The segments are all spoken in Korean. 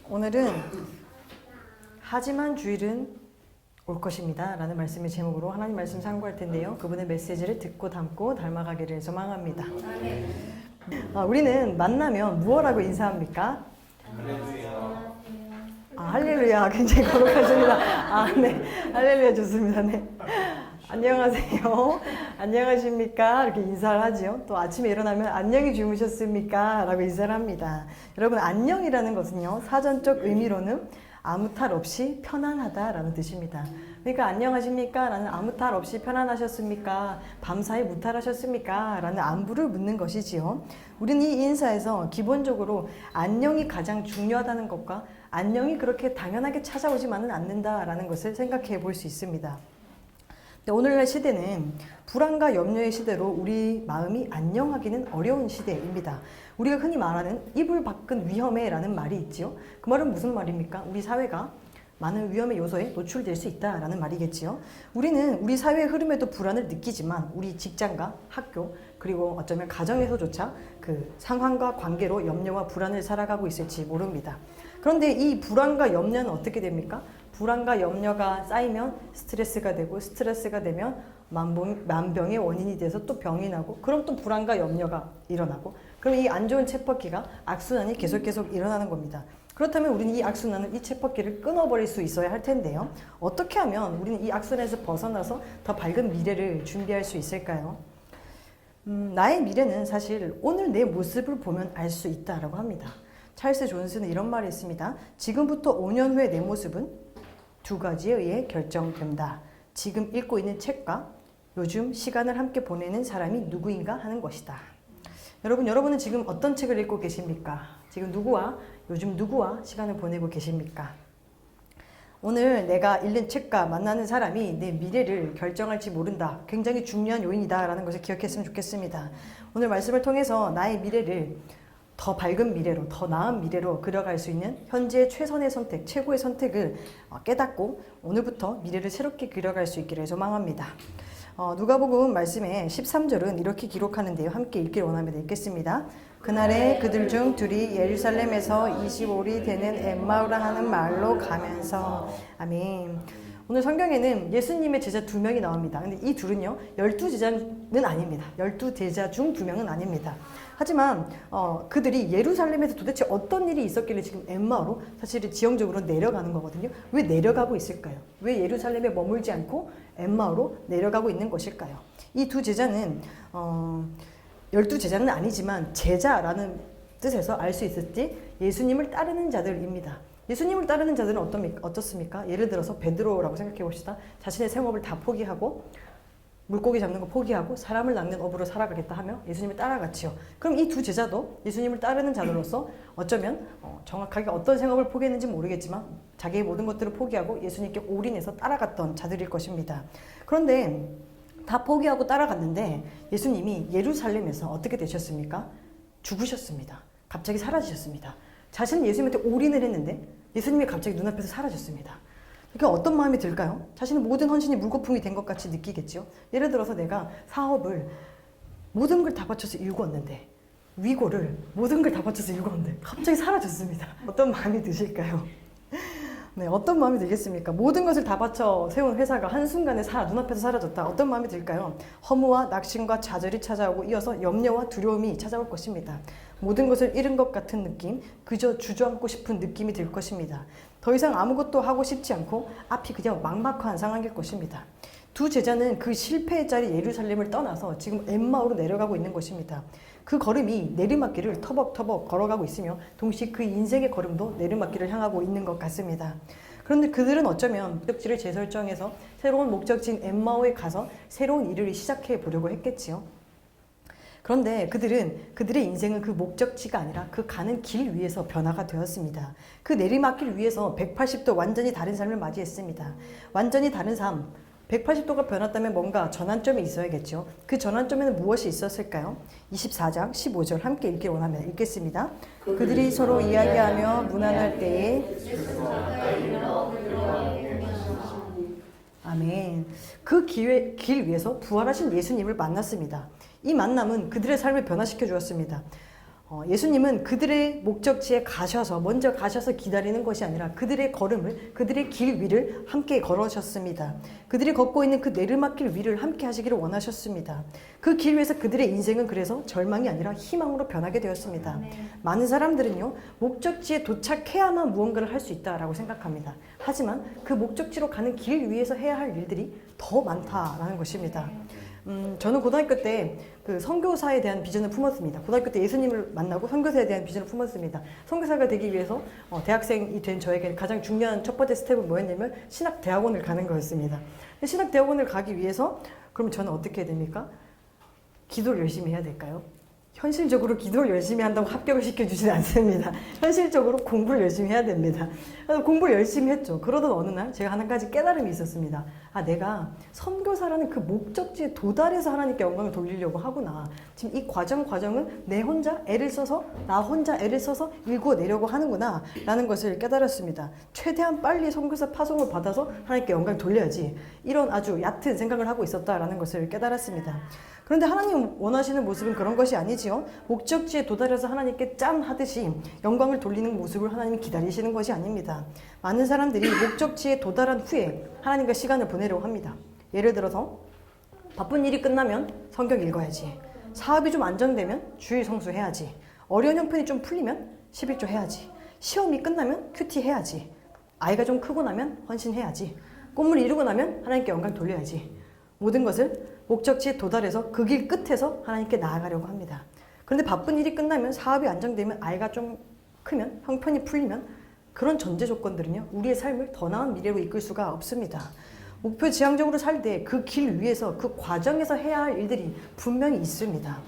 오늘은 하지만 주일은 올 것입니다 라는 말씀의 제목으로 하나님 말씀 상고할 텐데요. 그분의 메시지를 듣고 담고 닮아가기를 소망합니다. 우리는 만나면 무엇라고 인사합니까? 할렐루야. 굉장히 거룩하십니다. 네. 할렐루야 좋습니다. 네. 안녕하세요. 안녕하십니까? 이렇게 인사를 하죠. 또 아침에 일어나면 안녕히 주무셨습니까? 라고 인사를 합니다. 여러분, 안녕이라는 것은요, 사전적 의미로는 아무 탈 없이 편안하다라는 뜻입니다. 그러니까 안녕하십니까? 라는 아무 탈 없이 편안하셨습니까? 밤사이 무탈하셨습니까? 라는 안부를 묻는 것이지요. 우리는 이 인사에서 기본적으로 안녕이 가장 중요하다는 것과 안녕이 그렇게 당연하게 찾아오지만은 않는다라는 것을 생각해 볼 수 있습니다. 오늘날 시대는 불안과 염려의 시대로 우리 마음이 안녕하기는 어려운 시대입니다. 우리가 흔히 말하는 이불 밖은 위험해라는 말이 있지요. 그 말은 무슨 말입니까? 우리 사회가 많은 위험의 요소에 노출될 수 있다라는 말이겠지요. 우리는 우리 사회의 흐름에도 불안을 느끼지만 우리 직장과 학교 그리고 어쩌면 가정에서조차 그 상황과 관계로 염려와 불안을 살아가고 있을지 모릅니다. 그런데 이 불안과 염려는 어떻게 됩니까? 불안과 염려가 쌓이면 스트레스가 되고 스트레스가 되면 만병의 원인이 돼서 또 병이 나고 그럼 또 불안과 염려가 일어나고 그럼 이 안 좋은 쳇바퀴가 악순환이 계속 일어나는 겁니다. 그렇다면 우리는 이 악순환을 이 쳇바퀴를 끊어버릴 수 있어야 할 텐데요. 어떻게 하면 우리는 이 악순환에서 벗어나서 더 밝은 미래를 준비할 수 있을까요? 나의 미래는 사실 오늘 내 모습을 보면 알 수 있다라고 합니다. 찰스 존슨은 이런 말이 있습니다. 지금부터 5년 후의 내 모습은 두 가지에 의해 결정된다. 지금 읽고 있는 책과 요즘 시간을 함께 보내는 사람이 누구인가 하는 것이다. 여러분은 지금 어떤 책을 읽고 계십니까? 지금 요즘 누구와 시간을 보내고 계십니까? 오늘 내가 읽는 책과 만나는 사람이 내 미래를 결정할지 모른다. 굉장히 중요한 요인이다 라는 것을 기억했으면 좋겠습니다. 오늘 말씀을 통해서 나의 미래를 더 밝은 미래로, 더 나은 미래로 그려갈 수 있는 현재의 최선의 선택, 최고의 선택을 깨닫고 오늘부터 미래를 새롭게 그려갈 수 있기를 소망합니다. 누가복음 말씀에 13절은 이렇게 기록하는데요. 함께 읽길 원합니다. 읽겠습니다. 그날에 그들 중 둘이 예루살렘에서 25리 되는 엠마오라 하는 마을로 가면서 아멘. 오늘 성경에는 예수님의 제자 2명이 나옵니다. 근데 이 둘은요, 12제자는 아닙니다. 12제자 중 2명은 아닙니다. 하지만 그들이 예루살렘에서 도대체 어떤 일이 있었길래 지금 엠마오로 사실 지형적으로 내려가는 거거든요. 왜 내려가고 있을까요? 왜 예루살렘에 머물지 않고 엠마오로 내려가고 있는 것일까요? 이 두 제자는 12제자는 아니지만 제자라는 뜻에서 알 수 있을지 예수님을 따르는 자들입니다. 예수님을 따르는 자들은 어떻습니까? 예를 들어서 베드로라고 생각해 봅시다. 자신의 생업을 다 포기하고 물고기 잡는 거 포기하고 사람을 낚는 업으로 살아가겠다 하며 예수님을 따라갔지요. 그럼 이 두 제자도 예수님을 따르는 자들로서 어쩌면 정확하게 어떤 생업을 포기했는지 모르겠지만 자기의 모든 것들을 포기하고 예수님께 올인해서 따라갔던 자들일 것입니다. 그런데 다 포기하고 따라갔는데 예수님이 예루살렘에서 어떻게 되셨습니까? 죽으셨습니다. 갑자기 사라지셨습니다. 자신은 예수님한테 올인을 했는데 예수님이 갑자기 눈앞에서 사라졌습니다. 그러니까 어떤 마음이 들까요? 자신의 모든 헌신이 물거품이 된 것 같이 느끼겠죠. 예를 들어서 내가 사업을 모든 걸 다 바쳐서 일구었는데 위고를 모든 걸 다 바쳐서 일구었는데 갑자기 사라졌습니다. 어떤 마음이 드실까요? 네, 어떤 마음이 들겠습니까? 모든 것을 다 바쳐 세운 회사가 한순간에 눈앞에서 사라졌다. 어떤 마음이 들까요? 허무와 낙심과 좌절이 찾아오고 이어서 염려와 두려움이 찾아올 것입니다. 모든 것을 잃은 것 같은 느낌, 그저 주저앉고 싶은 느낌이 들 것입니다. 더 이상 아무것도 하고 싶지 않고 앞이 그냥 막막한 상황일 것입니다. 두 제자는 그 실패의 자리 예루살렘을 떠나서 지금 엠마오로 내려가고 있는 것입니다. 그 걸음이 내리막길을 터벅터벅 걸어가고 있으며 동시에 그 인생의 걸음도 내리막길을 향하고 있는 것 같습니다. 그런데 그들은 어쩌면 목적지를 재설정해서 새로운 목적지인 엠마오에 가서 새로운 일을 시작해 보려고 했겠지요. 그런데 그들의 인생은 그 목적지가 아니라 그 가는 길 위에서 변화가 되었습니다. 그 내리막길 위에서 180도 완전히 다른 삶을 맞이했습니다. 완전히 다른 삶, 180도가 변했다면 뭔가 전환점이 있어야겠죠. 그 전환점에는 무엇이 있었을까요? 24장 15절 함께 읽기 원하면 읽겠습니다. 그들이 서로 이야기하며 무난할 때에 아멘. 그 길 위에서 부활하신 예수님을 만났습니다. 이 만남은 그들의 삶을 변화시켜 주었습니다. 예수님은 그들의 목적지에 가셔서 먼저 가셔서 기다리는 것이 아니라 그들의 걸음을 그들의 길 위를 함께 걸으셨습니다. 그들이 걷고 있는 그 내리막길 위를 함께 하시기를 원하셨습니다. 그 길 위에서 그들의 인생은 그래서 절망이 아니라 희망으로 변하게 되었습니다. 많은 사람들은요, 목적지에 도착해야만 무언가를 할 수 있다라고 생각합니다. 하지만 그 목적지로 가는 길 위에서 해야 할 일들이 더 많다라는 것입니다. 저는 고등학교 때 그 선교사에 대한 비전을 품었습니다. 고등학교 때 예수님을 만나고 선교사에 대한 비전을 품었습니다. 선교사가 되기 위해서 대학생이 된 저에게 가장 중요한 첫 번째 스텝은 뭐였냐면 신학대학원을 가는 거였습니다. 신학대학원을 가기 위해서 그럼 저는 어떻게 해야 됩니까? 기도를 열심히 해야 될까요? 현실적으로 기도를 열심히 한다고 합격을 시켜주지는 않습니다. 현실적으로 공부를 열심히 해야 됩니다. 그래서 공부를 열심히 했죠. 그러던 어느 날 제가 한 가지 깨달음이 있었습니다. 내가 선교사라는 그 목적지에 도달해서 하나님께 영광을 돌리려고 하구나. 지금 이 과정은 내 혼자 애를 써서 나 혼자 애를 써서 일궈내려고 하는구나 라는 것을 깨달았습니다. 최대한 빨리 선교사 파송을 받아서 하나님께 영광을 돌려야지. 이런 아주 얕은 생각을 하고 있었다라는 것을 깨달았습니다. 그런데 하나님 원하시는 모습은 그런 것이 아니지요. 목적지에 도달해서 하나님께 짠 하듯이 영광을 돌리는 모습을 하나님이 기다리시는 것이 아닙니다. 많은 사람들이 목적지에 도달한 후에 하나님과 시간을 보내려고 합니다. 예를 들어서 바쁜 일이 끝나면 성경 읽어야지. 사업이 좀 안정되면 주일 성수해야지. 어려운 형편이 좀 풀리면 11조 해야지. 시험이 끝나면 큐티 해야지. 아이가 좀 크고 나면 헌신해야지. 꿈을 이루고 나면 하나님께 영광 돌려야지. 모든 것을 목적지에 도달해서 그 길 끝에서 하나님께 나아가려고 합니다. 그런데 바쁜 일이 끝나면 사업이 안정되면 아이가 좀 크면 형편이 풀리면 그런 전제 조건들은요, 우리의 삶을 더 나은 미래로 이끌 수가 없습니다. 목표 지향적으로 살 때 그 길 위에서 그 과정에서 해야 할 일들이 분명히 있습니다.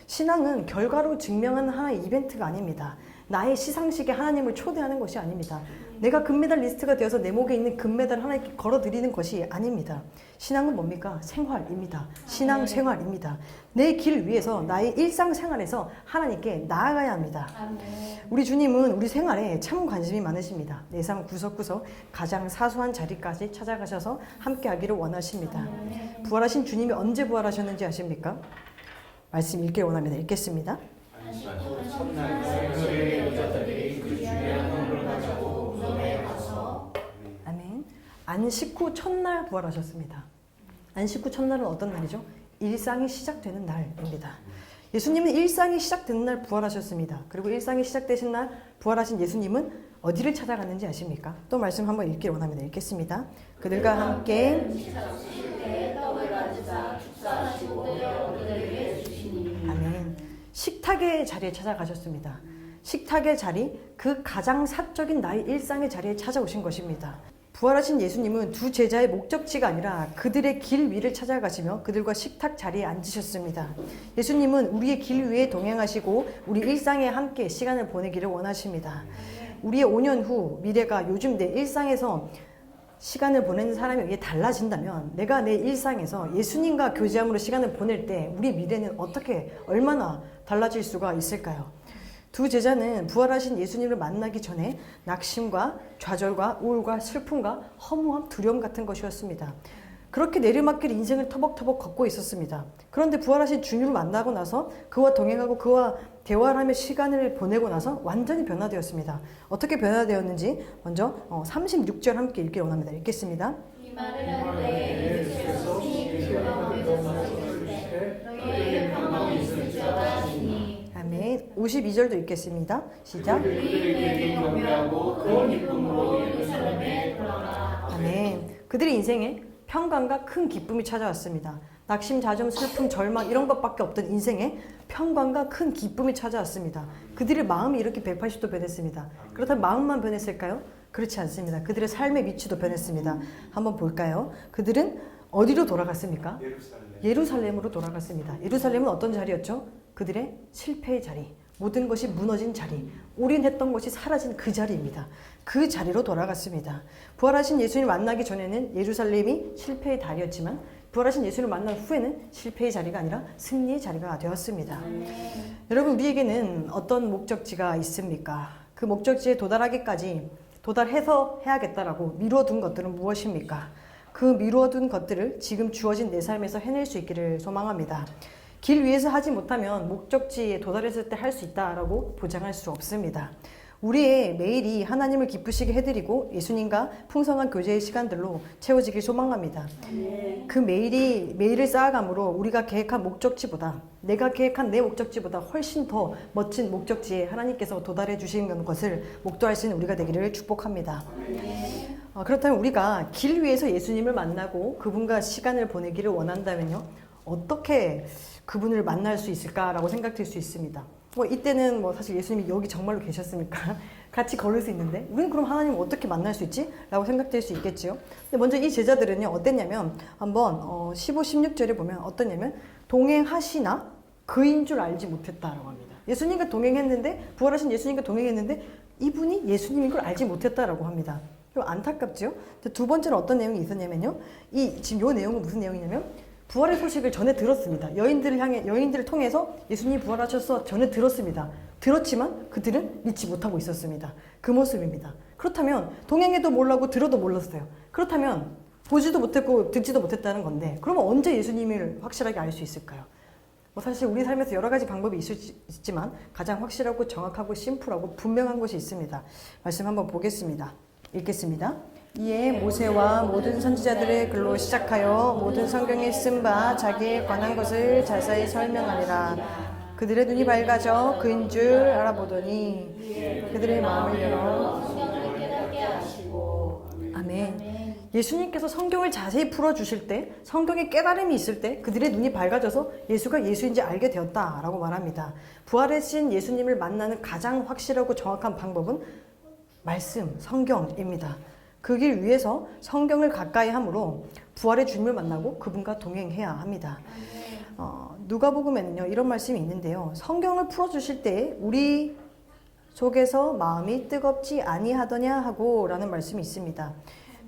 신앙은 결과로 증명하는 하나의 이벤트가 아닙니다. 나의 시상식에 하나님을 초대하는 것이 아닙니다. 내가 금메달 리스트가 되어서 내 목에 있는 금메달을 하나님께 걸어드리는 것이 아닙니다. 신앙은 뭡니까? 생활입니다. 신앙 생활입니다. 내 길 위에서 나의 일상생활에서 하나님께 나아가야 합니다. 우리 주님은 우리 생활에 참 관심이 많으십니다. 내 삶 구석구석 가장 사소한 자리까지 찾아가셔서 함께하기를 원하십니다. 부활하신 주님이 언제 부활하셨는지 아십니까? 말씀 읽길 원하면 읽겠습니다. 아멘. 안식 후 첫날 부활하셨습니다. 안식 후 첫날은 어떤 날이죠? 일상이 시작되는 날입니다. 예수님은 일상이 시작되는 날 부활하셨습니다. 그리고 일상이 시작되신 날 부활하신 예수님은 어디를 찾아갔는지 아십니까? 또 말씀 한번 읽길 원하면 읽겠습니다. 그들과 함께 아멘. 식탁의 자리에 찾아가셨습니다. 식탁의 자리, 그 가장 사적인 나의 일상의 자리에 찾아오신 것입니다. 부활하신 예수님은 두 제자의 목적지가 아니라 그들의 길 위를 찾아가시며 그들과 식탁 자리에 앉으셨습니다. 예수님은 우리의 길 위에 동행하시고 우리 일상에 함께 시간을 보내기를 원하십니다. 우리의 5년 후 미래가 요즘 내 일상에서 시간을 보내는 사람에 의해 달라진다면 내가 내 일상에서 예수님과 교제함으로 시간을 보낼 때 우리 미래는 어떻게 얼마나 달라질 수가 있을까요? 두 제자는 부활하신 예수님을 만나기 전에 낙심과 좌절과 우울과 슬픔과 허무함, 두려움 같은 것이었습니다. 그렇게 내리막길 인생을 터벅터벅 걷고 있었습니다. 그런데 부활하신 주님을 만나고 나서 그와 동행하고 그와 대화를 하며 시간을 보내고 나서 완전히 변화되었습니다. 어떻게 변화되었는지 먼저 36절 함께 읽기 원합니다. 읽겠습니다. 이 말을 할 때 예수께서 친히 그들과 동행하시되 너희에게 평강이 있을지어다 하시니 아멘. 52절도 읽겠습니다. 시작. 그들에게 경배하고 큰 기쁨으로 예루살렘에 돌아가라. 아멘. 그들의 인생에 평강과 큰 기쁨이 찾아왔습니다. 낙심, 좌절, 슬픔, 절망 이런 것밖에 없던 인생에 평강과 큰 기쁨이 찾아왔습니다. 그들의 마음이 이렇게 180도 변했습니다. 그렇다면 마음만 변했을까요? 그렇지 않습니다. 그들의 삶의 위치도 변했습니다. 한번 볼까요? 그들은 어디로 돌아갔습니까? 예루살렘으로 돌아갔습니다. 예루살렘은 어떤 자리였죠? 그들의 실패의 자리, 모든 것이 무너진 자리, 올인했던 것이 사라진 그 자리입니다. 그 자리로 돌아갔습니다. 부활하신 예수님을 만나기 전에는 예루살렘이 실패의 달이었지만 부활하신 예수를 만난 후에는 실패의 자리가 아니라 승리의 자리가 되었습니다. 여러분, 우리에게는 어떤 목적지가 있습니까? 그 목적지에 도달하기까지 도달해서 해야겠다라고 미뤄둔 것들은 무엇입니까? 그 미뤄둔 것들을 지금 주어진 내 삶에서 해낼 수 있기를 소망합니다. 길 위에서 하지 못하면 목적지에 도달했을 때 할 수 있다라고 보장할 수 없습니다. 우리의 매일이 하나님을 기쁘시게 해드리고 예수님과 풍성한 교제의 시간들로 채워지길 소망합니다. 그 매일을 쌓아감으로 우리가 계획한 목적지보다, 내가 계획한 내 목적지보다 훨씬 더 멋진 목적지에 하나님께서 도달해 주시는 것을 목도할 수 있는 우리가 되기를 축복합니다. 그렇다면 우리가 길 위에서 예수님을 만나고 그분과 시간을 보내기를 원한다면요, 어떻게 그분을 만날 수 있을까라고 생각될 수 있습니다. 이때는 사실 예수님이 여기 정말로 계셨으니까 같이 걸을 수 있는데 우리는 그럼 하나님을 어떻게 만날 수 있지? 라고 생각될 수 있겠지요. 근데 먼저 이 제자들은요, 어땠냐면 한번 15, 16절에 보면 어떠냐면 동행하시나 그인 줄 알지 못했다라고 합니다. 예수님과 동행했는데, 부활하신 예수님과 동행했는데 이분이 예수님인 걸 알지 못했다라고 합니다. 안타깝죠? 두 번째는 어떤 내용이 있었냐면요, 지금 이 내용은 무슨 내용이냐면 부활의 소식을 전에 들었습니다. 여인들을 통해서 예수님이 부활하셔서 전에 들었습니다. 들었지만 그들은 믿지 못하고 있었습니다. 그 모습입니다. 그렇다면 동행해도 몰라고 들어도 몰랐어요. 그렇다면 보지도 못했고 듣지도 못했다는 건데, 그러면 언제 예수님을 확실하게 알 수 있을까요? 사실 우리 삶에서 여러 가지 방법이 있지만 가장 확실하고 정확하고 심플하고 분명한 것이 있습니다. 말씀 한번 보겠습니다. 읽겠습니다. 이에 모세와 모든 선지자들의 글로 시작하여 모든 성경에 쓴 바 자기에 관한 것을 자세히 설명하니라. 그들의 눈이 밝아져 그인 줄 알아보더니 그들의 마음을 열어 성경을 깨닫게 하시고. 아멘. 예수님께서 성경을 자세히 풀어주실 때, 성경에 깨달음이 있을 때 그들의 눈이 밝아져서 예수가 예수인지 알게 되었다라고 말합니다. 부활하신 예수님을 만나는 가장 확실하고 정확한 방법은 말씀, 성경입니다. 그 길 위에서 성경을 가까이 함으로 부활의 주님을 만나고 그분과 동행해야 합니다. 누가복음에는요, 이런 말씀이 있는데요, 성경을 풀어주실 때 우리 속에서 마음이 뜨겁지 아니하더냐 하고 라는 말씀이 있습니다.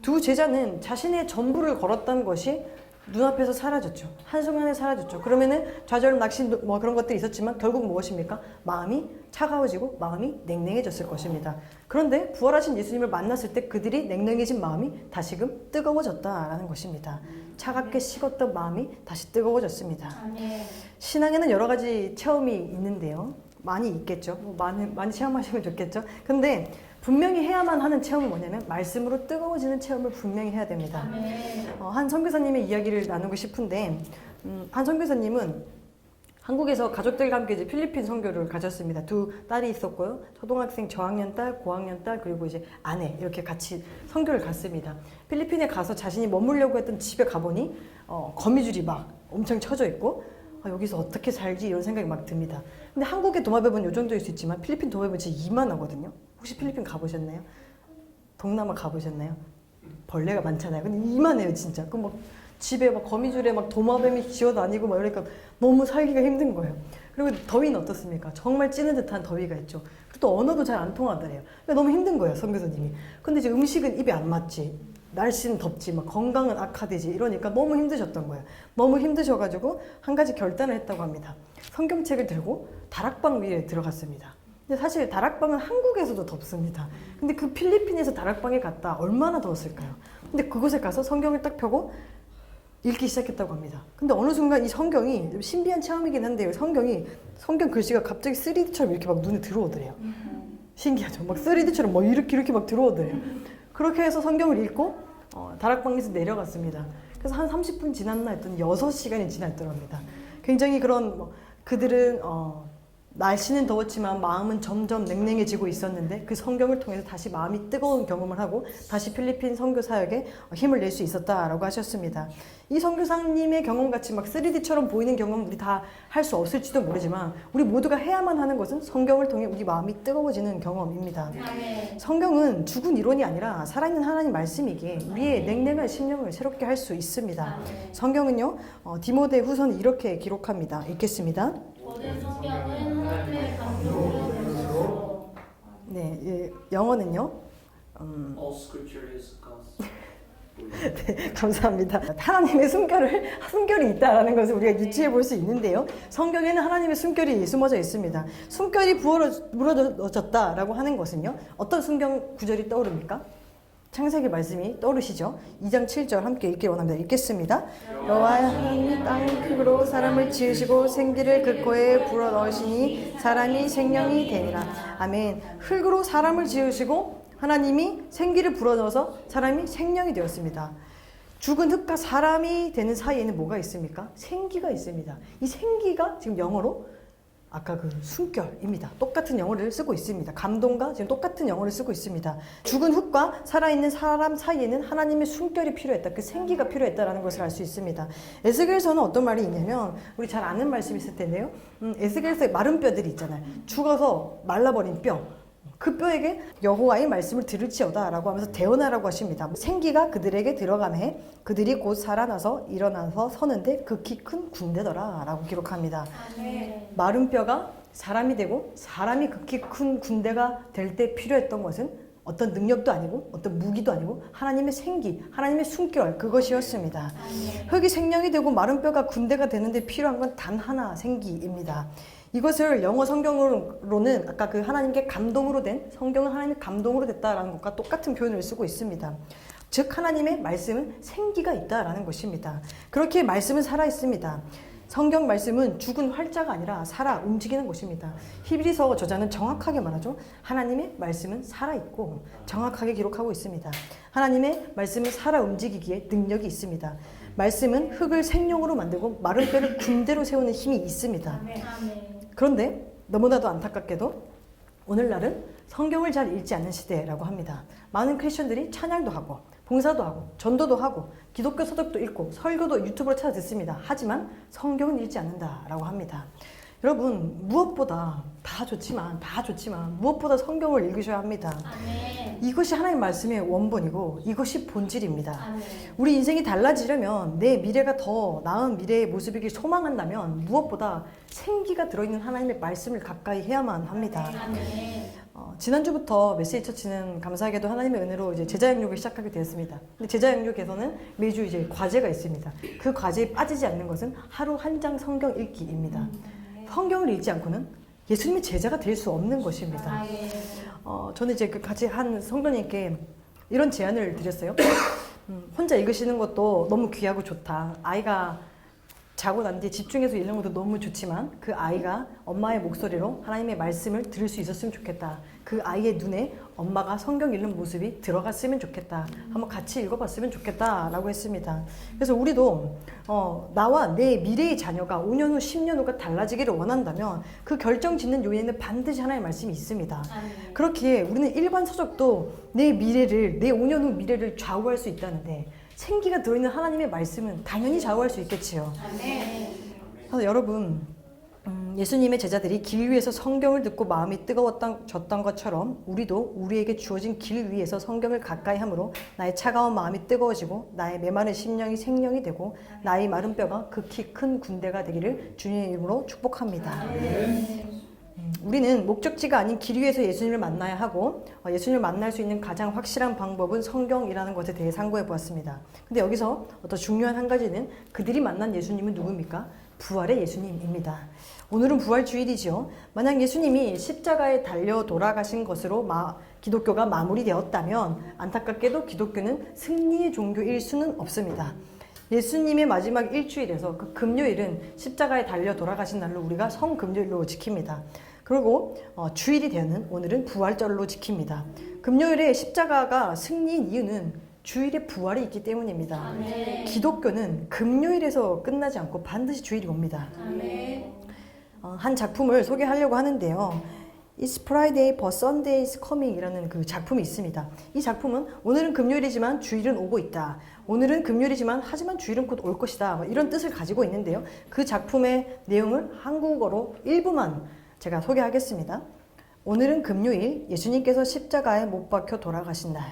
두 제자는 자신의 전부를 걸었던 것이 눈앞에서 사라졌죠. 한순간에 사라졌죠. 그러면은 좌절, 낙심 그런 것들이 있었지만 결국 무엇입니까? 마음이 차가워지고 마음이 냉랭해졌을 것입니다. 그런데 부활하신 예수님을 만났을 때 그들이 냉랭해진 마음이 다시금 뜨거워졌다라는 것입니다. 차갑게 식었던 마음이 다시 뜨거워졌습니다. 신앙에는 여러 가지 체험이 있는데요, 많이 있겠죠. 많이 체험하시면 좋겠죠. 근데 분명히 해야만 하는 체험은 뭐냐면 말씀으로 뜨거워지는 체험을 분명히 해야 됩니다. 한 선교사님의 이야기를 나누고 싶은데, 한 선교사님은 한국에서 가족들과 함께 이제 필리핀 선교를 가셨습니다. 두 딸이 있었고요. 초등학생 저학년 딸, 고학년 딸, 그리고 이제 아내, 이렇게 같이 선교를 갔습니다. 필리핀에 가서 자신이 머물려고 했던 집에 가보니 거미줄이 막 엄청 쳐져 있고, 여기서 어떻게 살지 이런 생각이 막 듭니다. 근데 한국의 도마뱀은 이 정도일 수 있지만 필리핀 도마뱀은 진짜 이만하거든요. 혹시 필리핀 가보셨나요? 동남아 가보셨나요? 벌레가 많잖아요. 근데 이만해요, 진짜. 막 집에 막 거미줄에 막 도마뱀이 기어다니고 막 이러니까 너무 살기가 힘든 거예요. 그리고 더위는 어떻습니까? 정말 찌는 듯한 더위가 있죠. 그리고 또 언어도 잘 안 통하더래요. 너무 힘든 거예요, 선교사님이. 근데 이제 음식은 입에 안 맞지, 날씨는 덥지, 막 건강은 악화되지, 이러니까 너무 힘드셨던 거예요. 너무 힘드셔가지고 한 가지 결단을 했다고 합니다. 성경책을 들고 다락방 위에 들어갔습니다. 근데 사실 다락방은 한국에서도 덥습니다. 근데 그 필리핀에서 다락방에 갔다 얼마나 더웠을까요? 근데 그곳에 가서 성경을 딱 펴고 읽기 시작했다고 합니다. 근데 어느 순간 이 성경이 좀 신비한 체험이긴 한데요, 성경 글씨가 갑자기 3D처럼 이렇게 막 눈에 들어오더래요. 신기하죠? 막 3D처럼 막 이렇게 막 들어오더래요. 그렇게 해서 성경을 읽고 다락방에서 내려갔습니다. 그래서 한 30분 지났나 했더니 6시간이 지났더라고 합니다. 굉장히 그런 그들은 날씨는 더웠지만 마음은 점점 냉랭해지고 있었는데 그 성경을 통해서 다시 마음이 뜨거운 경험을 하고 다시 필리핀 선교 사역에 힘을 낼 수 있었다라고 하셨습니다. 이 선교사님의 경험같이 막 3D처럼 보이는 경험 우리 다 할 수 없을지도 모르지만 우리 모두가 해야만 하는 것은 성경을 통해 우리 마음이 뜨거워지는 경험입니다. 성경은 죽은 이론이 아니라 살아있는 하나님 말씀이기에 우리의 냉랭한 심령을 새롭게 할 수 있습니다. 성경은요, 디모데 후서는 이렇게 기록합니다. 읽겠습니다. 모든 성경은 하나님의 감동으로 되었으므로. 네, 영어는요. All scripture is God's. 네, 감사합니다. 하나님의 숨결이 있다는 것을 우리가 유추해 볼 수 있는데요. 성경에는 하나님의 숨결이 숨어져 있습니다. 숨결이 물어졌다라고 하는 것은요, 어떤 성경 구절이 떠오릅니까? 창세기 말씀이 떠오르시죠? 2장 7절 함께 읽기 원합니다. 읽겠습니다. 여호와 하나님이 땅 흙으로 사람을 지으시고 생기를 그 코에 불어넣으시니 사람이 생명이 되니라. 아멘. 흙으로 사람을 지으시고 하나님이 생기를 불어넣어서 사람이 생명이 되었습니다. 죽은 흙과 사람이 되는 사이에는 뭐가 있습니까? 생기가 있습니다. 이 생기가 지금 영어로 아까 그 숨결입니다. 똑같은 영어를 쓰고 있습니다. 감동과 지금 똑같은 영어를 쓰고 있습니다. 죽은 흙과 살아있는 사람 사이에는 하나님의 숨결이 필요했다. 그 생기가 필요했다라는 것을 알 수 있습니다. 에스겔서는 어떤 말이 있냐면 우리 잘 아는 말씀이 있을 텐데요. 에스겔서에 마른 뼈들이 있잖아요. 죽어서 말라버린 뼈. 그 뼈에게 여호와의 말씀을 들을지어다 라고 하면서 대언하라고 하십니다. 생기가 그들에게 들어가매 그들이 곧 살아나서 일어나서 서는데 극히 큰 군대더라 라고 기록합니다. 아멘. 마른 뼈가 사람이 되고 사람이 극히 큰 군대가 될 때 필요했던 것은 어떤 능력도 아니고 어떤 무기도 아니고 하나님의 생기, 하나님의 숨결 그것이었습니다. 흙이 생명이 되고 마른 뼈가 군대가 되는데 필요한 건 단 하나, 생기입니다. 이것을 영어 성경으로는 아까 그 하나님께 감동으로 된 성경은 하나님의 감동으로 됐다라는 것과 똑같은 표현을 쓰고 있습니다. 즉 하나님의 말씀은 생기가 있다라는 것입니다. 그렇게 말씀은 살아 있습니다. 성경 말씀은 죽은 활자가 아니라 살아 움직이는 것입니다. 히브리서 저자는 정확하게 말하죠. 하나님의 말씀은 살아있고 정확하게 기록하고 있습니다. 하나님의 말씀은 살아 움직이기에 능력이 있습니다. 말씀은 흙을 생명으로 만들고 마른 뼈를 군대로 세우는 힘이 있습니다. 아멘. 그런데 너무나도 안타깝게도 오늘날은 성경을 잘 읽지 않는 시대라고 합니다. 많은 크리스천들이 찬양도 하고 봉사도 하고 전도도 하고 기독교 서적도 읽고 설교도 유튜브로 찾아 듣습니다. 하지만 성경은 읽지 않는다라고 합니다. 여러분 무엇보다 다 좋지만 무엇보다 성경을 읽으셔야 합니다. 아멘. 이것이 하나님의 말씀의 원본이고 이것이 본질입니다. 아멘. 우리 인생이 달라지려면 내 미래가 더 나은 미래의 모습이길 소망한다면 무엇보다 생기가 들어있는 하나님의 말씀을 가까이 해야만 합니다. 아멘. 지난주부터 메시지 처치는 감사하게도 하나님의 은혜로 이제 제자 양육을 시작하게 되었습니다. 근데 제자 양육에서는 매주 이제 과제가 있습니다. 그 과제에 빠지지 않는 것은 하루 한 장 성경 읽기입니다. 성경을 읽지 않고는 예수님의 제자가 될 수 없는 것입니다. 저는 이제 그 같이 한 성도님께 이런 제안을 드렸어요. 혼자 읽으시는 것도 너무 귀하고 좋다. 아이가 자고 난 뒤에 집중해서 읽는 것도 너무 좋지만 그 아이가 엄마의 목소리로 하나님의 말씀을 들을 수 있었으면 좋겠다. 그 아이의 눈에 엄마가 성경 읽는 모습이 들어갔으면 좋겠다. 한번 같이 읽어봤으면 좋겠다 라고 했습니다. 그래서 우리도 나와 내 미래의 자녀가 5년 후 10년 후가 달라지기를 원한다면 그 결정 짓는 요인에는 반드시 하나님의 말씀이 있습니다. 그렇기에 우리는 일반 서적도 내 미래를 내 5년 후 미래를 좌우할 수 있다는데 생기가 들어있는 하나님의 말씀은 당연히 좌우할 수 있겠지요. 그래서 여러분 예수님의 제자들이 길 위에서 성경을 듣고 마음이 뜨거워졌던 것처럼 우리도 우리에게 주어진 길 위에서 성경을 가까이 함으로 나의 차가운 마음이 뜨거워지고 나의 메마른 심령이 생명이 되고 나의 마른 뼈가 극히 큰 군대가 되기를 주님의 이름으로 축복합니다. 우리는 목적지가 아닌 길 위에서 예수님을 만나야 하고 예수님을 만날 수 있는 가장 확실한 방법은 성경이라는 것에 대해 상고해 보았습니다. 근데 여기서 더 중요한 한 가지는 그들이 만난 예수님은 누굽니까? 부활의 예수님입니다. 오늘은 부활주일이죠. 만약 예수님이 십자가에 달려 돌아가신 것으로 기독교가 마무리되었다면 안타깝게도 기독교는 승리의 종교일 수는 없습니다. 예수님의 마지막 일주일에서 그 금요일은 십자가에 달려 돌아가신 날로 우리가 성금요일로 지킵니다. 그리고 주일이 되는 오늘은 부활절로 지킵니다. 금요일에 십자가가 승리인 이유는 주일에 부활이 있기 때문입니다. 아멘. 기독교는 금요일에서 끝나지 않고 반드시 주일이 옵니다. 아멘. 한 작품을 소개하려고 하는데요. It's Friday but Sunday is coming 이라는 그 작품이 있습니다. 이 작품은 오늘은 금요일이지만 주일은 오고 있다. 오늘은 금요일이지만 하지만 주일은 곧 올 것이다. 이런 뜻을 가지고 있는데요. 그 작품의 내용을 한국어로 일부만 제가 소개하겠습니다. 오늘은 금요일 예수님께서 십자가에 못 박혀 돌아가신 날.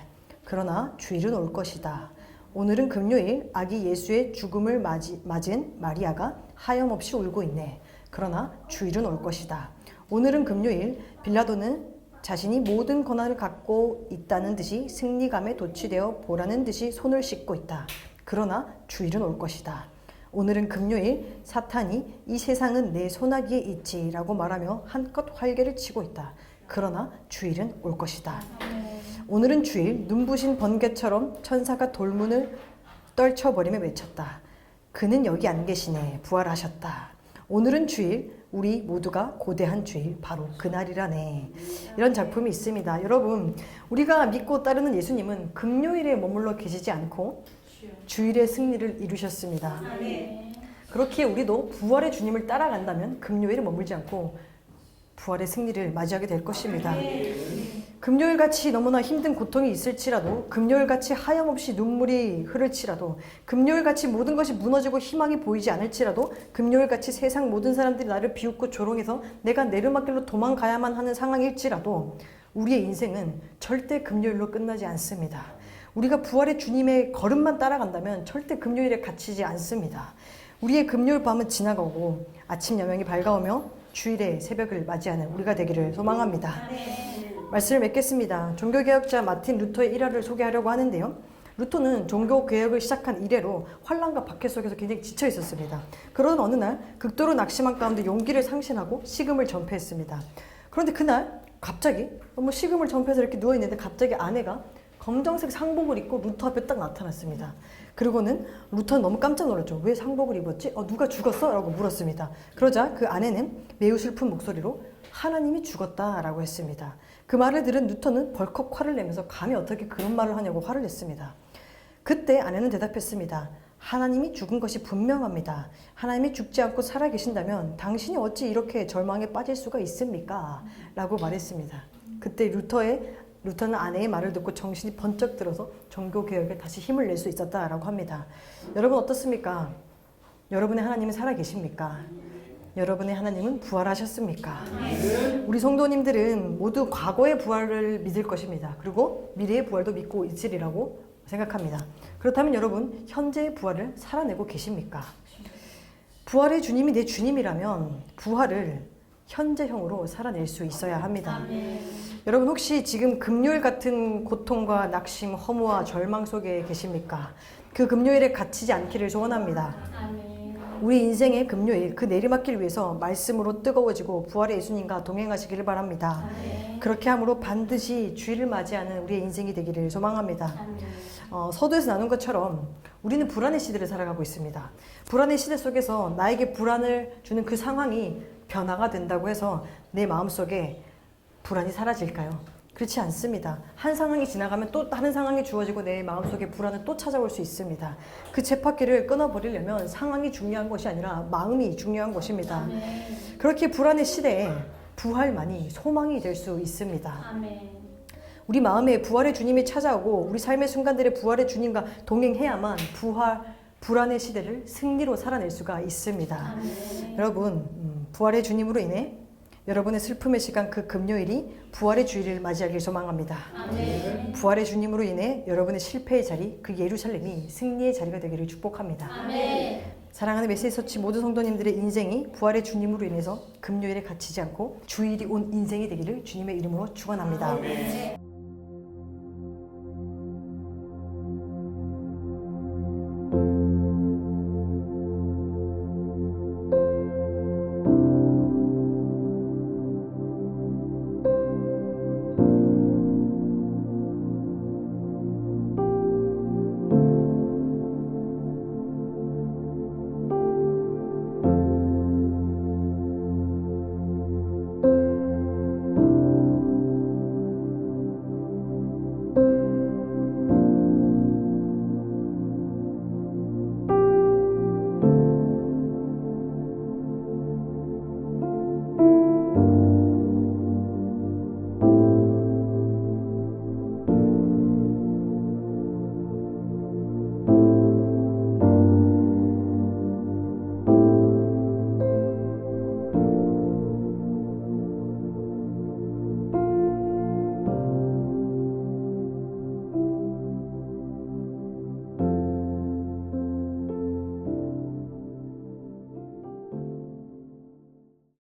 그러나 주일은 올 것이다. 오늘은 금요일 아기 예수의 죽음을 맞은 마리아가 하염없이 울고 있네. 그러나 주일은 올 것이다. 오늘은 금요일 빌라도는 자신이 모든 권한을 갖고 있다는 듯이 승리감에 도취되어 보라는 듯이 손을 씻고 있다. 그러나 주일은 올 것이다. 오늘은 금요일 사탄이 이 세상은 내 손아귀에 있지라고 말하며 한껏 활개를 치고 있다. 그러나 주일은 올 것이다. 오늘은 주일, 눈부신 번개처럼 천사가 돌문을 떨쳐버리며 외쳤다. 그는 여기 안 계시네. 부활하셨다. 오늘은 주일, 우리 모두가 고대한 주일, 바로 그날이라네. 이런 작품이 있습니다. 여러분, 우리가 믿고 따르는 예수님은 금요일에 머물러 계시지 않고 주일의 승리를 이루셨습니다. 그렇게 우리도 부활의 주님을 따라간다면 금요일에 머물지 않고 부활의 승리를 맞이하게 될 것입니다. 금요일같이 너무나 힘든 고통이 있을지라도, 금요일같이 하염없이 눈물이 흐를지라도, 금요일같이 모든 것이 무너지고 희망이 보이지 않을지라도, 금요일같이 세상 모든 사람들이 나를 비웃고 조롱해서 내가 내리막길로 도망가야만 하는 상황일지라도 우리의 인생은 절대 금요일로 끝나지 않습니다. 우리가 부활의 주님의 걸음만 따라간다면 절대 금요일에 갇히지 않습니다. 우리의 금요일 밤은 지나가고 아침 여명이 밝아오며 주일의 새벽을 맞이하는 우리가 되기를 소망합니다. 말씀을 맺겠습니다. 종교개혁자 마틴 루터의 일화를 소개하려고 하는데요. 루터는 종교개혁을 시작한 이래로 환란과 박해 속에서 굉장히 지쳐 있었습니다. 그런 어느 날 극도로 낙심한 가운데 용기를 상실하고 식음을 전폐했습니다. 그런데 그날 갑자기 너무 식음을 전폐해서 이렇게 누워있는데 갑자기 아내가 검정색 상복을 입고 루터 앞에 딱 나타났습니다. 그리고는 루터는 너무 깜짝 놀랐죠. 왜 상복을 입었지? 누가 죽었어? 라고 물었습니다. 그러자 그 아내는 매우 슬픈 목소리로 하나님이 죽었다라고 했습니다. 그 말을 들은 루터는 벌컥 화를 내면서 감히 어떻게 그런 말을 하냐고 화를 냈습니다. 그때 아내는 대답했습니다. 하나님이 죽은 것이 분명합니다. 하나님이 죽지 않고 살아계신다면 당신이 어찌 이렇게 절망에 빠질 수가 있습니까? 라고 말했습니다. 그때 루터는 아내의 말을 듣고 정신이 번쩍 들어서 종교개혁에 다시 힘을 낼 수 있었다라고 합니다. 여러분 어떻습니까? 여러분의 하나님은 살아계십니까? 여러분의 하나님은 부활하셨습니까? 우리 성도님들은 모두 과거의 부활을 믿을 것입니다. 그리고 미래의 부활도 믿고 있으리라고 생각합니다. 그렇다면 여러분 현재의 부활을 살아내고 계십니까? 부활의 주님이 내 주님이라면 부활을 현재형으로 살아낼 수 있어야 합니다. 여러분 혹시 지금 금요일 같은 고통과 낙심, 허무와 절망 속에 계십니까? 그 금요일에 갇히지 않기를 소원합니다. 우리 인생의 금요일, 그 내리막길 위해서 말씀으로 뜨거워지고 부활의 예수님과 동행하시기를 바랍니다. 그렇게 함으로 반드시 주일을 맞이하는 우리의 인생이 되기를 소망합니다. 서두에서 나눈 것처럼 우리는 불안의 시대를 살아가고 있습니다. 불안의 시대 속에서 나에게 불안을 주는 그 상황이 변화가 된다고 해서 내 마음속에 불안이 사라질까요? 그렇지 않습니다. 한 상황이 지나가면 또 다른 상황이 주어지고 내 마음속에 불안은 또 찾아올 수 있습니다. 그 쳇바퀴를 끊어버리려면 상황이 중요한 것이 아니라 마음이 중요한 것입니다. 그렇게 불안의 시대에 부활만이 소망이 될 수 있습니다. 우리 마음에 부활의 주님이 찾아오고 우리 삶의 순간들의 부활의 주님과 동행해야만 불안의 시대를 승리로 살아낼 수가 있습니다. 여러분, 부활의 주님으로 인해 여러분의 슬픔의 시간 그 금요일이 부활의 주일을 맞이하길 소망합니다. 부활의 주님으로 인해 여러분의 실패의 자리, 그 예루살렘이 승리의 자리가 되기를 축복합니다. 사랑하는 메시지 서치 모든 성도님들의 인생이 부활의 주님으로 인해서 금요일에 갇히지 않고 주일이 온 인생이 되기를 주님의 이름으로 축원합니다.